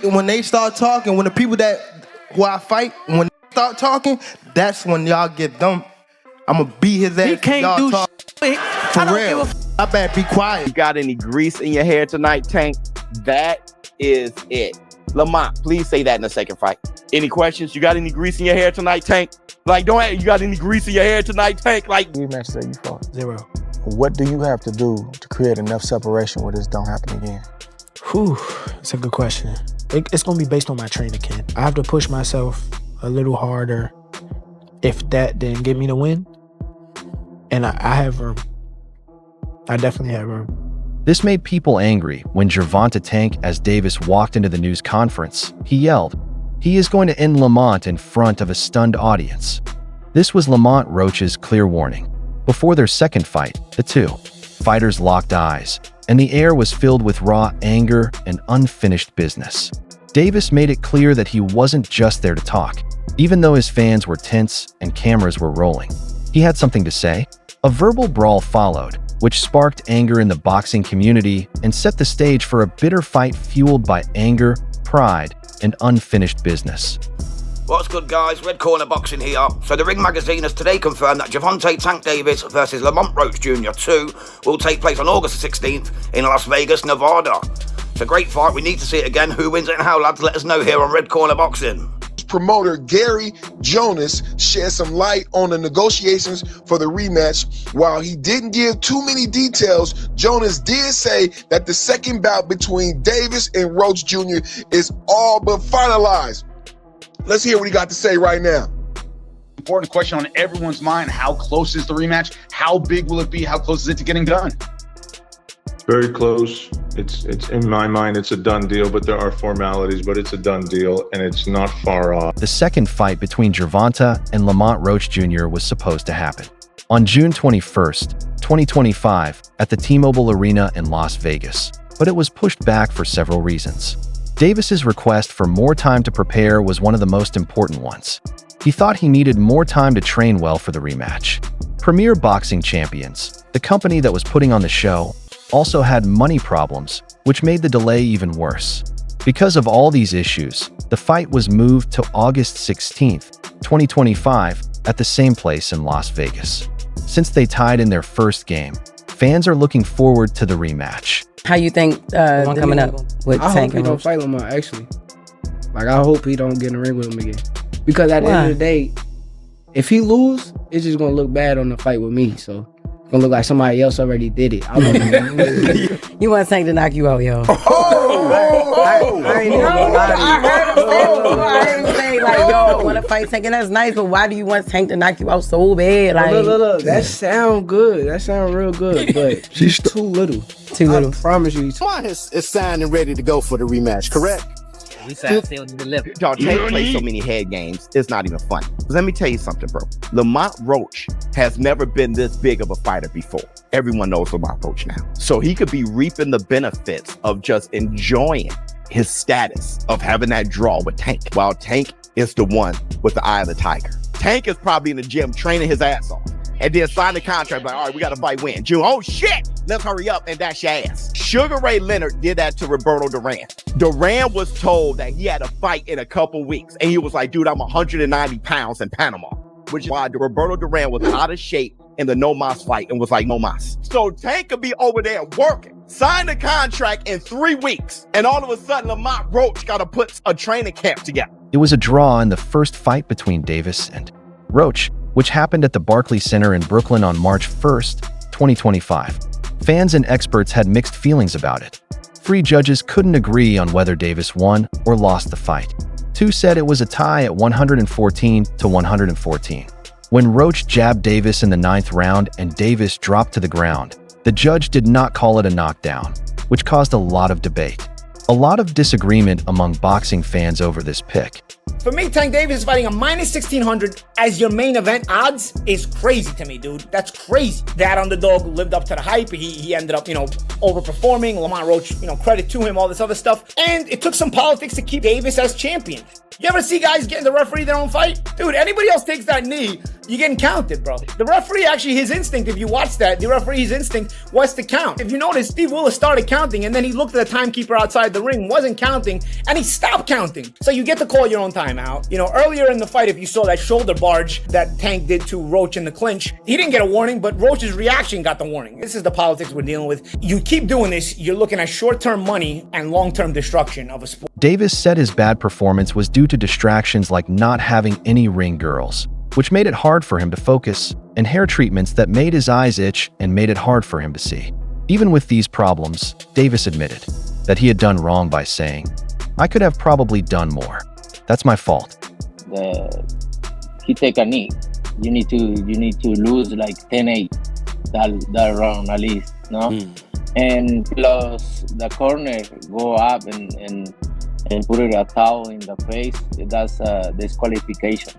when they start talking, when the people who I fight, when they start talking, that's when y'all get them. I'ma beat his ass. He can't do shit. For real. I better be quiet. You got any grease in your hair tonight, Tank? That is it. Lamont, please say that in the second fight. Any questions? You got any grease in your hair tonight, Tank? Like, you got any grease in your hair tonight, Tank? Like, rematch that you fought. 0. What do you have to do to create enough separation where this don't happen again? Whew, it's a good question. It's gonna be based on my training, Ken. I have to push myself a little harder if that didn't get me the win. And I have room. I definitely have room. This made people angry when Gervonta Tank, as Davis walked into the news conference, he yelled, "He is going to end Lamont" in front of a stunned audience. This was Lamont Roach's clear warning. Before their second fight, the two fighters locked eyes, and the air was filled with raw anger and unfinished business. Davis made it clear that he wasn't just there to talk. Even though his fans were tense and cameras were rolling, he had something to say. A verbal brawl followed, which sparked anger in the boxing community and set the stage for a bitter fight fueled by anger, pride, and unfinished business. What's good, guys? Red Corner Boxing here. So the Ring Magazine has today confirmed that Gervonta Tank Davis versus Lamont Roach Jr. 2 will take place on August the 16th in Las Vegas, Nevada. It's a great fight. We need to see it again. Who wins it and how, lads? Let us know here on Red Corner Boxing. Promoter Gary Jonas shed some light on the negotiations for the rematch. While he didn't give too many details, Jonas did say that the second bout between Davis and Roach Jr. is all but finalized. Let's hear what he got to say right now. Important question on everyone's mind. How close is the rematch? How big will it be? How close is it to getting done? Very close. It's in my mind, it's a done deal, but there are formalities, but it's a done deal and it's not far off. The second fight between Gervonta and Lamont Roach Jr. was supposed to happen on June 21st, 2025 at the T-Mobile Arena in Las Vegas, but it was pushed back for several reasons. Davis's request for more time to prepare was one of the most important ones. He thought he needed more time to train well for the rematch. Premier Boxing Champions, the company that was putting on the show, also had money problems, which made the delay even worse. Because of all these issues, the fight was moved to August 16th, 2025, at the same place in Las Vegas. Since they tied in their first game, fans are looking forward to the rematch. How you think the one coming up with I Tank hope he don't fight Lamont, actually. Like, I hope he don't get in the ring with him again. Because at the end of the day, if he lose, it's just gonna look bad on the fight with me, so gonna look like somebody else already did it. I don't know. You want Tank to knock you out, yo. I heard him say, like, yo, I want to fight Tank, and that's nice, but why do you want Tank to knock you out so bad? Like, look, that sound good. That sound real good, but she's too little. Too little. I promise you. Lamont is signed and ready to go for the rematch, correct? We still deliver. Y'all, Tank plays so many head games, it's not even funny. Let me tell you something, bro. Lamont Roach has never been this big of a fighter before. Everyone knows Lamont Roach now. So he could be reaping the benefits of just enjoying his status of having that draw with Tank, while Tank is the one with the eye of the tiger. Tank is probably in the gym training his ass off and then sign the contract like, all right, we got to fight when? June. Oh, shit. Let's hurry up and dash your ass. Sugar Ray Leonard did that to Roberto Duran. Duran was told that he had a fight in a couple weeks, and he was like, dude, I'm 190 pounds in Panama, which is why Roberto Duran was out of shape in the No Mas fight and was like, no mas. So Tank could be over there working, sign the contract in 3 weeks, and all of a sudden Lamont Roach got to put a training camp together. It was a draw in the first fight between Davis and Roach, which happened at the Barclays Center in Brooklyn on March 1st, 2025. Fans and experts had mixed feelings about it. 3 judges couldn't agree on whether Davis won or lost the fight. 2 said it was a tie at 114 to 114. When Roach jabbed Davis in the 9th round and Davis dropped to the ground, the judge did not call it a knockdown, which caused a lot of debate. A lot of disagreement among boxing fans over this pick. For me, Tank Davis is fighting a minus 1,600 as your main event odds is crazy to me, dude. That's crazy. That underdog lived up to the hype. He ended up, overperforming. Lamont Roach, credit to him, all this other stuff. And it took some politics to keep Davis as champion. You ever see guys getting the referee their own fight? Dude, anybody else takes that knee, you're getting counted, bro. The referee, actually, his instinct, if you watch that, the referee's instinct was to count. If you notice, Steve Willis started counting, and then he looked at the timekeeper outside the ring, wasn't counting, and he stopped counting. So you get to call your own timeout. Earlier in the fight, if you saw that shoulder barge that Tank did to Roach in the clinch, he didn't get a warning, but Roach's reaction got the warning. This is the politics we're dealing with. You keep doing this, you're looking at short-term money and long-term destruction of a sport. Davis said his bad performance was due to distractions like not having any ring girls, which made it hard for him to focus, and hair treatments that made his eyes itch and made it hard for him to see. Even with these problems, Davis admitted that he had done wrong by saying, "I could have probably done more. That's my fault." He take a knee. You need to lose like 10-8 that round at least, no? And plus the corner go up and put it a towel in the face. That's a disqualification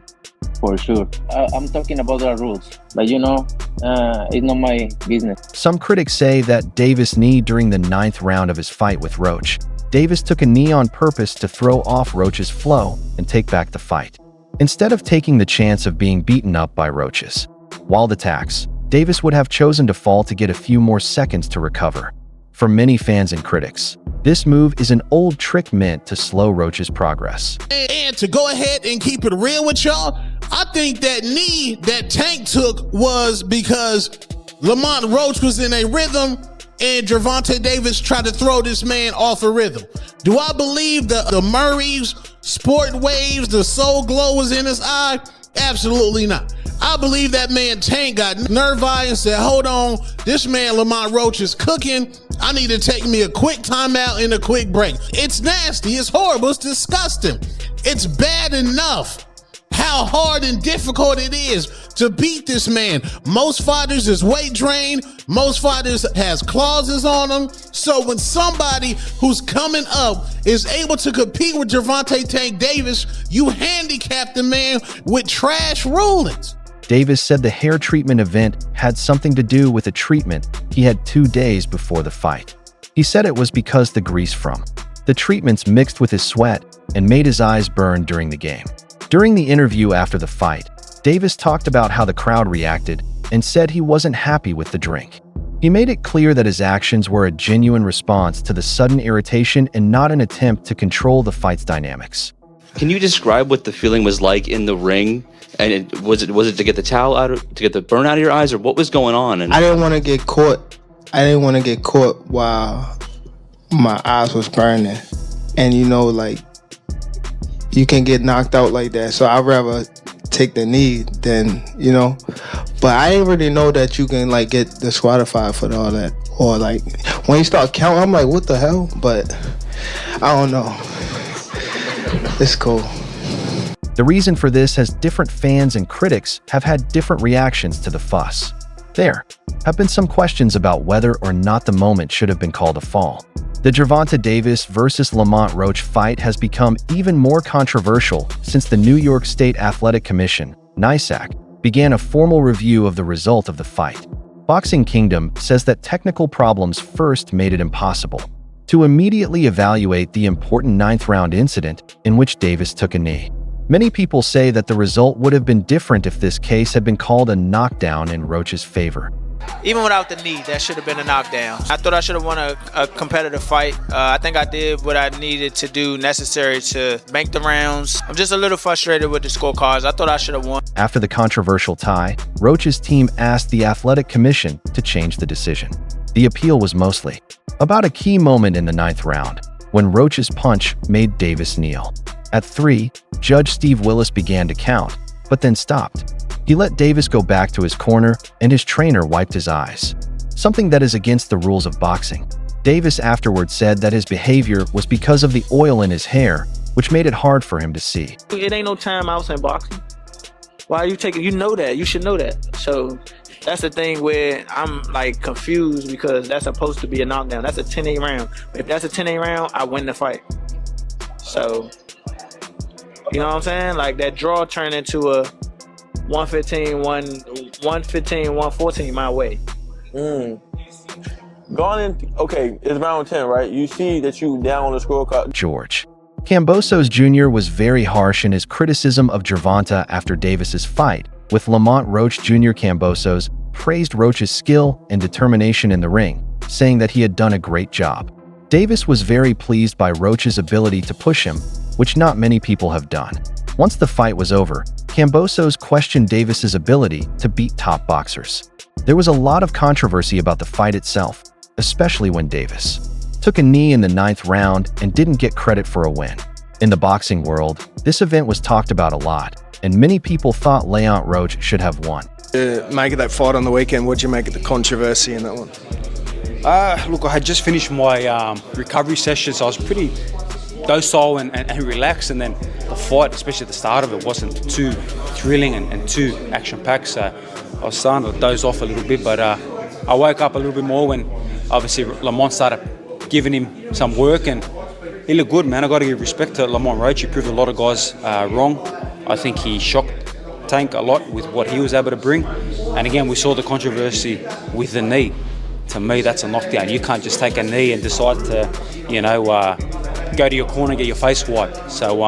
for sure. I'm talking about the rules, but it's not my business. Some critics say that Davis kneed during the 9th round of his fight with Roach. Davis took a knee on purpose to throw off Roach's flow and take back the fight, instead of taking the chance of being beaten up by Roach's wild attacks. Davis would have chosen to fall to get a few more seconds to recover. For many fans and critics, this move is an old trick meant to slow Roach's progress. And to go ahead and keep it real with y'all, I think that knee that Tank took was because Lamont Roach was in a rhythm and Gervonta Davis tried to throw this man off a rhythm. Do I believe the Murray's sport waves, the soul glow was in his eye? Absolutely not. I believe that man Tank got nerve-eye and said, hold on, this man Lamont Roach is cooking. I need to take me a quick timeout and a quick break. It's nasty. It's horrible. It's disgusting. It's bad enough how hard and difficult it is to beat this man. Most fighters is weight drained. Most fighters has clauses on them. So when somebody who's coming up is able to compete with Gervonta Tank Davis, you handicap the man with trash rulings. Davis said the hair treatment event had something to do with a treatment he had 2 days before the fight. He said it was because the grease from the treatments mixed with his sweat and made his eyes burn during the game. During the interview after the fight, Davis talked about how the crowd reacted and said he wasn't happy with the drink. He made it clear that his actions were a genuine response to the sudden irritation and not an attempt to control the fight's dynamics. Can you describe what the feeling was like in the ring? And was it to get the towel out, to get the burn out of your eyes, or what was going on? And I didn't want to get caught. While my eyes was burning, and you can get knocked out like that. So I'd rather take the knee than But I didn't really know that you can get disqualified for all that, or when you start counting, I'm like, what the hell? But I don't know. It's cool. The reason for this is different fans and critics have had different reactions to the fuss. There have been some questions about whether or not the moment should have been called a fall. The Gervonta Davis versus Lamont Roach fight has become even more controversial since the New York State Athletic Commission, NYSAC, began a formal review of the result of the fight. Boxing Kingdom says that technical problems first made it impossible to immediately evaluate the important 9th round incident in which Davis took a knee. Many people say that the result would have been different if this case had been called a knockdown in Roach's favor. Even without the knee, that should have been a knockdown. I thought I should have won a competitive fight. I think I did what I needed to do necessary to bank the rounds. I'm just a little frustrated with the scorecards. I thought I should have won. After the controversial tie, Roach's team asked the Athletic Commission to change the decision. The appeal was mostly about a key moment in the 9th round, when Roach's punch made Davis kneel. At 3, Judge Steve Willis began to count, but then stopped. He let Davis go back to his corner, and his trainer wiped his eyes, something that is against the rules of boxing. Davis afterward said that his behavior was because of the oil in his hair, which made it hard for him to see. It ain't no timeouts in boxing. Why are you taking? You know that. You should know that. So that's the thing where I'm confused, because that's supposed to be a knockdown. That's a 10-8 round. If that's a 10-8 round, I win the fight. So You know what I'm saying? Like that draw turned into a 114 my way. Going in, okay, it's round 10, right? You see that you down on the scorecard. George. Kambosos Jr. was very harsh in his criticism of Gervonta after Davis's fight, with Lamont Roach Jr. Kambosos praised Roach's skill and determination in the ring, saying that he had done a great job. Davis was very pleased by Roach's ability to push him, which not many people have done. Once the fight was over, Kambosos questioned Davis's ability to beat top boxers. There was a lot of controversy about the fight itself, especially when Davis took a knee in the 9th round and didn't get credit for a win. In the boxing world, this event was talked about a lot, and many people thought Lamont Roach should have won. Make it that fight on the weekend, what'd you make of the controversy in that one? Look, I had just finished my recovery session, so I was pretty docile and relaxed, and then the fight, especially at the start of it, wasn't too thrilling and too action-packed, so I was starting to doze off a little bit, but I woke up a little bit more when obviously Lamont started giving him some work, and he looked good, man. I got to give respect to Lamont Roach. He proved a lot of guys wrong. I think he shocked Tank a lot with what he was able to bring, and again, we saw the controversy with the knee. To me, that's a knockdown. You can't just take a knee and decide to, go to your corner and get your face wiped. So,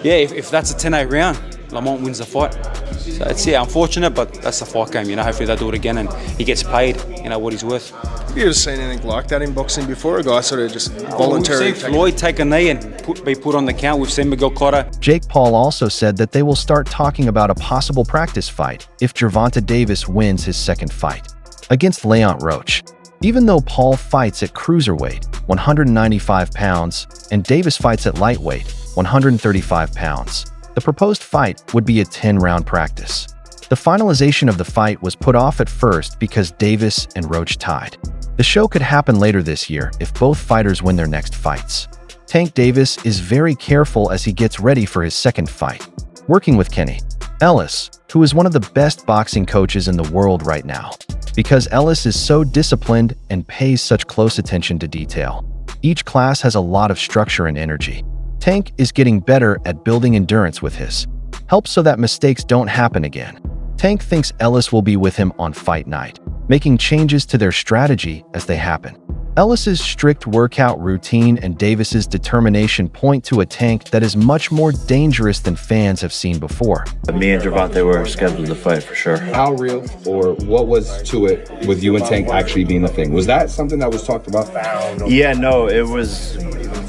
if that's a 10-8 round, Lamont wins the fight. So it's unfortunate, but that's the fight game. Hopefully they'll do it again and he gets paid, what he's worth. Have you ever seen anything like that in boxing before? A guy sort of just voluntarily. We've seen Floyd take a knee and be put on the count. We've seen Miguel Cotto. Jake Paul also said that they will start talking about a possible practice fight if Gervonta Davis wins his second fight against Lamont Roach. Even though Paul fights at cruiserweight, 195 pounds, and Davis fights at lightweight, 135 pounds, the proposed fight would be a 10-round practice. The finalization of the fight was put off at first because Davis and Roach tied. The show could happen later this year if both fighters win their next fights. Tank Davis is very careful as he gets ready for his second fight, working with Kenny Ellis, who is one of the best boxing coaches in the world right now. Because Ellis is so disciplined and pays such close attention to detail, each class has a lot of structure and energy. Tank is getting better at building endurance with his help so that mistakes don't happen again. Tank thinks Ellis will be with him on fight night, making changes to their strategy as they happen. Ellis's strict workout routine and Davis's determination point to a Tank that is much more dangerous than fans have seen before. Me and Gervonta were scheduled to fight for sure. How real or what was to it with you and Tank actually being the thing? Was that something that was talked about? Yeah, no, it was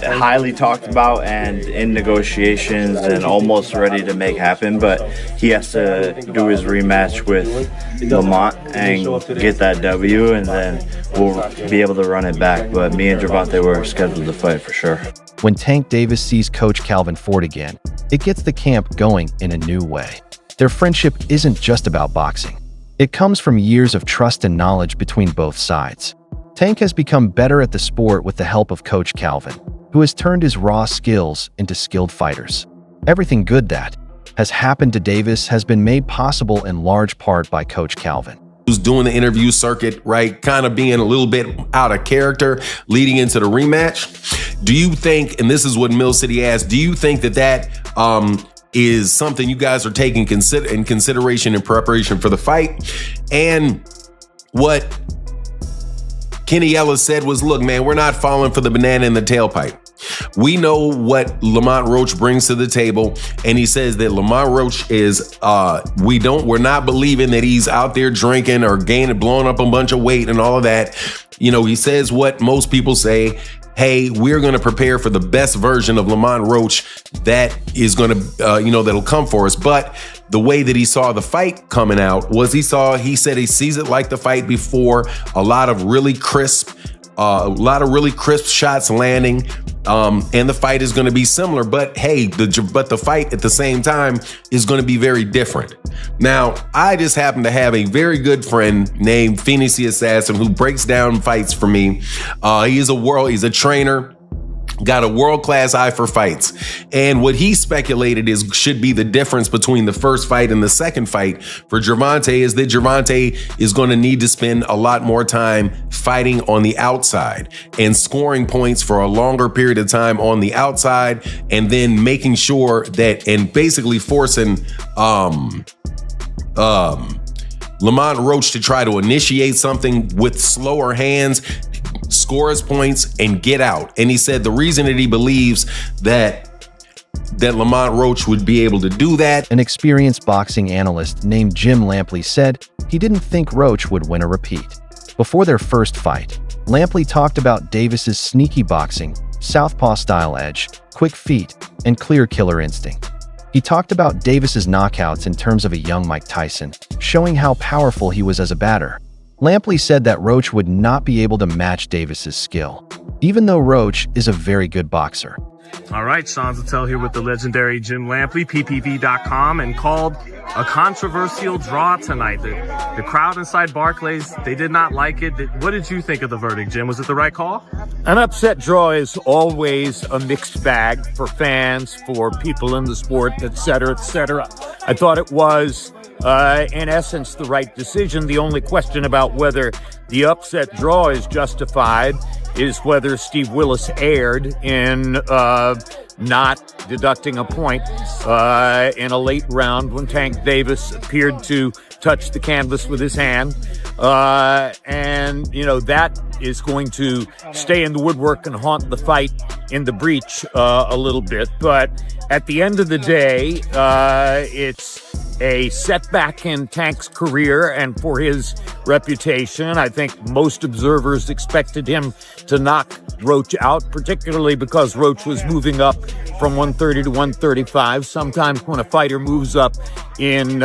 highly talked about and in negotiations and almost ready to make happen, but he has to do his rematch with Lamont and get that W, and then we'll be able to run it back. But me and Gervonta were scheduled to fight for sure. When Tank Davis sees Coach Calvin Ford again, it gets the camp going in a new way. Their friendship isn't just about boxing. It comes from years of trust and knowledge between both sides. Tank has become better at the sport with the help of Coach Calvin, who has turned his raw skills into skilled fighters. Everything good that has happened to Davis has been made possible in large part by Coach Calvin. Who's doing the interview circuit, right? Kind of being a little bit out of character leading into the rematch. Do you think, and this is what Mill City asked, do you think that is something you guys are taking in consideration in preparation for the fight? And what Kenny Ellis said was, look, man, we're not falling for the banana in the tailpipe. We know what Lamont Roach brings to the table, and he says that Lamont Roach is, we're not believing that he's out there drinking or blowing up a bunch of weight and all of that. He says what most people say, hey, we're going to prepare for the best version of Lamont Roach that is going to, that'll come for us. But the way that he saw the fight coming out was he said he sees it like the fight before, a lot of really crisp shots landing, and the fight is going to be similar. But hey, the fight at the same time is going to be very different. Now, I just happen to have a very good friend named Phoenix the Assassin who breaks down fights for me. He's a trainer got a world-class eye for fights. And what he speculated should be the difference between the first fight and the second fight for Gervonta is that Gervonta is going to need to spend a lot more time fighting on the outside and scoring points for a longer period of time on the outside, and then making sure that, and basically forcing Lamont Roach to try to initiate something with slower hands, score his points, and get out. And he said the reason that he believes that Lamont Roach would be able to do that. An experienced boxing analyst named Jim Lampley said he didn't think Roach would win a repeat. Before their first fight, Lampley talked about Davis's sneaky boxing, southpaw-style edge, quick feet, and clear killer instinct. He talked about Davis's knockouts in terms of a young Mike Tyson, showing how powerful he was as a batter. Lampley said that Roach would not be able to match Davis's skill, even though Roach is a very good boxer. All right, Sean Zattel here with the legendary Jim Lampley, PPV.com, and called a controversial draw tonight. The crowd inside Barclays, they did not like it. What did you think of the verdict, Jim? Was it the right call? An upset draw is always a mixed bag for fans, for people in the sport, etc., etc. I thought it was, in essence, the right decision. The only question about whether the upset draw is justified is whether Steve Willis erred in not deducting a point in a late round when Tank Davis appeared to touch the canvas with his hand. And, you know, that is going to stay in the woodwork and haunt the fight in the breach a little bit. But at the end of the day, it's a setback in Tank's career and for his reputation. I think most observers expected him to knock Roach out, particularly because Roach was moving up from 130 to 135. Sometimes when a fighter moves up in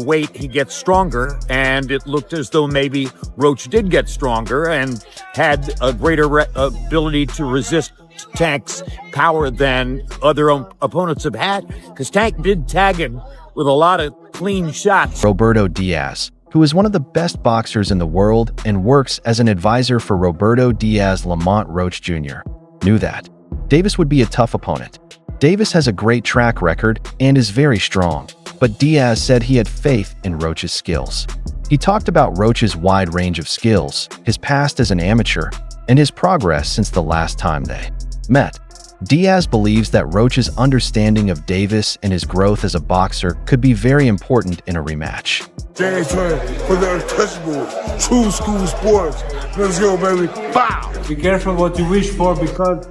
weight, he gets stronger, and it looked as though maybe Roach did get stronger and had a greater ability to resist Tank's power than other opponents have had, because Tank did tag him with a lot of clean shots. Roberto Diaz, who is one of the best boxers in the world and works as an advisor for Roberto Diaz Lamont Roach Jr., knew that Davis would be a tough opponent. Davis has a great track record and is very strong, but Diaz said he had faith in Roach's skills. He talked about Roach's wide range of skills, his past as an amateur, and his progress since the last time they met. Diaz believes that Roach's understanding of Davis and his growth as a boxer could be very important in a rematch. James Turner for the untouchable True School Sports. Let's go, baby. Bow! Be careful what you wish for because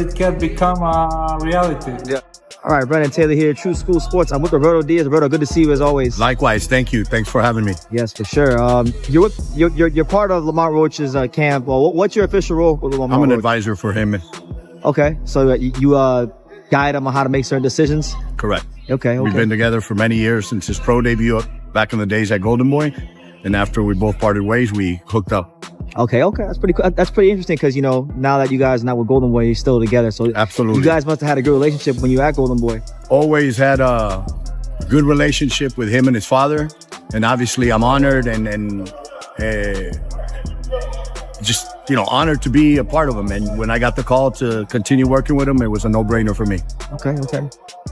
it can become a reality. Yeah. All right, Brandon Taylor here, True School Sports. I'm with Roberto Diaz. Roberto, good to see you as always. Likewise, thank you. Thanks for having me. Yes, for sure. You're part of Lamont Roach's camp. Well, what's your official role with Lamont Roach? I'm an advisor for him. Okay, so you guide him on how to make certain decisions? Correct. Okay. We've been together for many years since his pro debut back in the days at Golden Boy, and after we both parted ways, we hooked up. Okay, that's pretty cool. That's pretty interesting because, you know, now that you guys are not with Golden Boy, you're still together. So absolutely, you guys must have had a good relationship when you were at Golden Boy. Always had a good relationship with him and his father, and obviously I'm honored and just, you know, honored to be a part of him. And when I got the call to continue working with him, it was a no-brainer for me. Okay.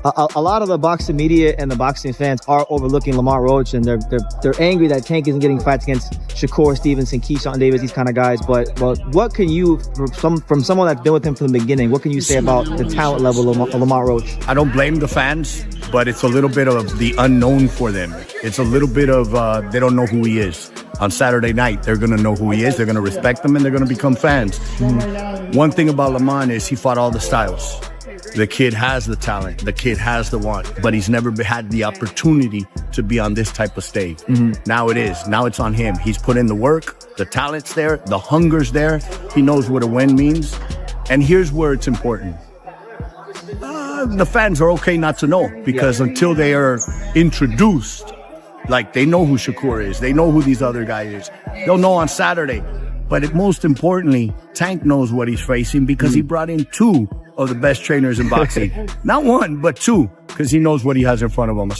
A lot of the boxing media and the boxing fans are overlooking Lamont Roach, and they're angry that Tank isn't getting fights against Shakur Stevenson, Keyshawn Davis, these kind of guys. But what can you, from someone that's been with him from the beginning, what can you say about the talent level of Lamont Roach? I don't blame the fans, but it's a little bit of the unknown for them. It's a little bit of they don't know who he is. On Saturday night, they're going to know who he is. They're going to respect him, and they're going to become fans. Mm-hmm. One thing about Lamont is he fought all the styles. The kid has the talent. The kid has the want, but he's never had the opportunity to be on this type of stage. Mm-hmm. Now it is. Now it's on him. He's put in the work. The talent's there. The hunger's there. He knows what a win means. And here's where it's important. The fans are okay not to know, because until they are introduced, like they know who Shakur is, they know who these other guys is. They'll know on Saturday. But most importantly, Tank knows what he's facing because he brought in two of the best trainers in boxing. Not one, but two, because he knows what he has in front of him.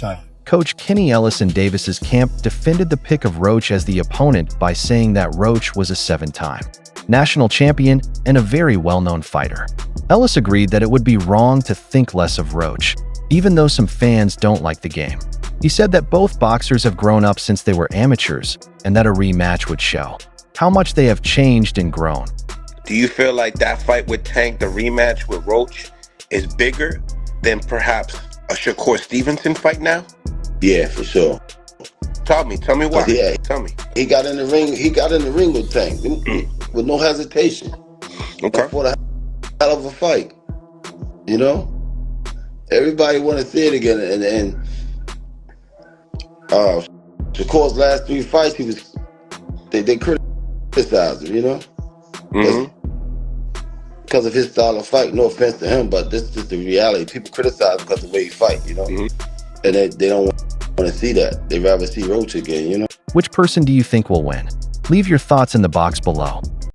Coach Kenny Ellis in Davis's camp defended the pick of Roach as the opponent by saying that Roach was a 7-time national champion and a very well-known fighter. Ellis agreed that it would be wrong to think less of Roach, even though some fans don't like the game. He said that both boxers have grown up since they were amateurs, and that a rematch would show how much they have changed and grown. Do you feel like that fight with Tank, the rematch with Roach, is bigger than perhaps a Shakur Stevenson fight now? Yeah, for sure. Tell me why. Yeah, tell me. He got in the ring. He got in the ring with Tank with no hesitation. Okay. For the hell of a fight, you know. Everybody want to see it again, and Shakur's last 3 fights, they criticized him, you know, because of his style of fight. No offense to him, but this is the reality. People criticize because of the way he fight, you know, and they don't want to see that. They rather see Roach again, you know. Which person do you think will win? Leave your thoughts in the box below.